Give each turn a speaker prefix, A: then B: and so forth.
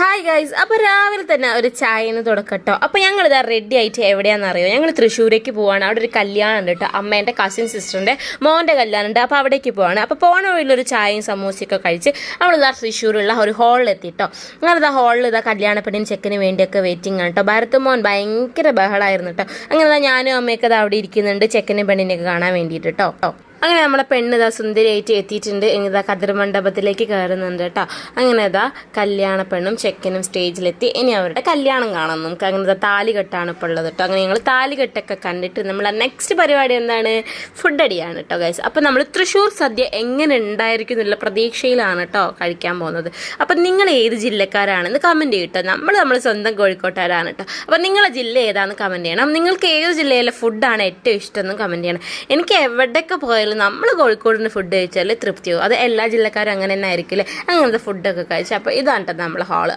A: Hi guys, അപ്പോൾ രാവിലെ തന്നെ ഒരു ചായന്ന് തുടക്കട്ടോ. അപ്പോൾ ഞങ്ങളിതാ റെഡി ആയിട്ട് എവിടെയാണെന്ന് അറിയോ? ഞങ്ങൾ തൃശ്ശൂരേക്ക് പോവാണ്. അവിടെ ഒരു കല്യാണം ഉണ്ട് കേട്ടോ, അമ്മേൻ്റെ കസിൻ സിസ്റ്ററിൻ്റെ മോൻ്റെ കല്യാണം ഉണ്ട്. അപ്പോൾ അവിടേക്ക് പോവാണ്. അപ്പോൾ പോണ വഴിയിലൊരു ചായയും സമൂസയൊക്കെ കഴിച്ച് നമ്മളിതാ തൃശ്ശൂരുള്ള ഒരു ഹാളിൽ എത്തിട്ടോ. അങ്ങനെതാ ഹാളിൽ ഇതാ കല്യാണ പെണ്ണിന് ചെക്കിന് വേണ്ടിയൊക്കെ വെയിറ്റിംഗ് ആണ് കേട്ടോ. ഭരത് മോൻ ഭയങ്കര ബഹളമായിരുന്നു കേട്ടോ. അങ്ങനെ ഞാനും അമ്മയൊക്കെ ഇതാ അവിടെ ഇരിക്കുന്നുണ്ട് ചെക്കനും പെണ്ണിനെയൊക്കെ കാണാൻ വേണ്ടിയിട്ട് കേട്ടോ. അങ്ങനെ നമ്മളെ പെണ്ണ് ഇതാ സുന്ദരിയായിട്ട് എത്തിയിട്ടുണ്ട്. ഇതാ കതിർ മണ്ഡപത്തിലേക്ക് കയറുന്നുണ്ട് കേട്ടോ. അങ്ങനെ ഇതാ കല്യാണ പെണ്ണും ചെക്കനും സ്റ്റേജിലെത്തി. ഇനി അവരുടെ കല്യാണം കാണാം നമുക്ക്. അങ്ങനെ താലി കെട്ടാണ് ഇപ്പോൾ ഉള്ളത് കേട്ടോ. അങ്ങനെ ഞങ്ങൾ താലി കെട്ടൊക്കെ കണ്ടിട്ട് നമ്മൾ നെക്സ്റ്റ് പരിപാടി എന്താണ്, ഫുഡ് അടിയാണ് കേട്ടോ ഗൈസ്. അപ്പം നമ്മൾ തൃശ്ശൂർ സദ്യ എങ്ങനെ ഉണ്ടായിരിക്കും എന്നുള്ള പ്രതീക്ഷയിലാണ് കേട്ടോ കഴിക്കാൻ പോകുന്നത്. അപ്പം നിങ്ങൾ ഏത് ജില്ലക്കാരാണെന്ന് കമൻറ്റ് ചെയ്യട്ടോ. നമ്മൾ സ്വന്തം കോഴിക്കോട്ടുകാരാണ് കേട്ടോ. അപ്പം നിങ്ങളെ ജില്ല ഏതാണെന്ന് കമൻറ്റ് ചെയ്യണം. നിങ്ങൾക്ക് ഏത് ജില്ലയിലെ ഫുഡാണ് ഏറ്റവും ഇഷ്ടമെന്ന് കമൻറ്റ് ചെയ്യണം. എനിക്ക് എവിടെയൊക്കെ പോയാലും നമ്മൾ കോഴിക്കോടിന് ഫുഡ് കഴിച്ചാൽ തൃപ്തിയാവും. അത് എല്ലാ ജില്ലക്കാരും അങ്ങനെ തന്നെ ആയിരിക്കില്ലേ, അങ്ങനത്തെ ഫുഡൊക്കെ കഴിച്ചാൽ. അപ്പോൾ ഇതാണ് കേട്ടോ നമ്മളെ ഹാള്.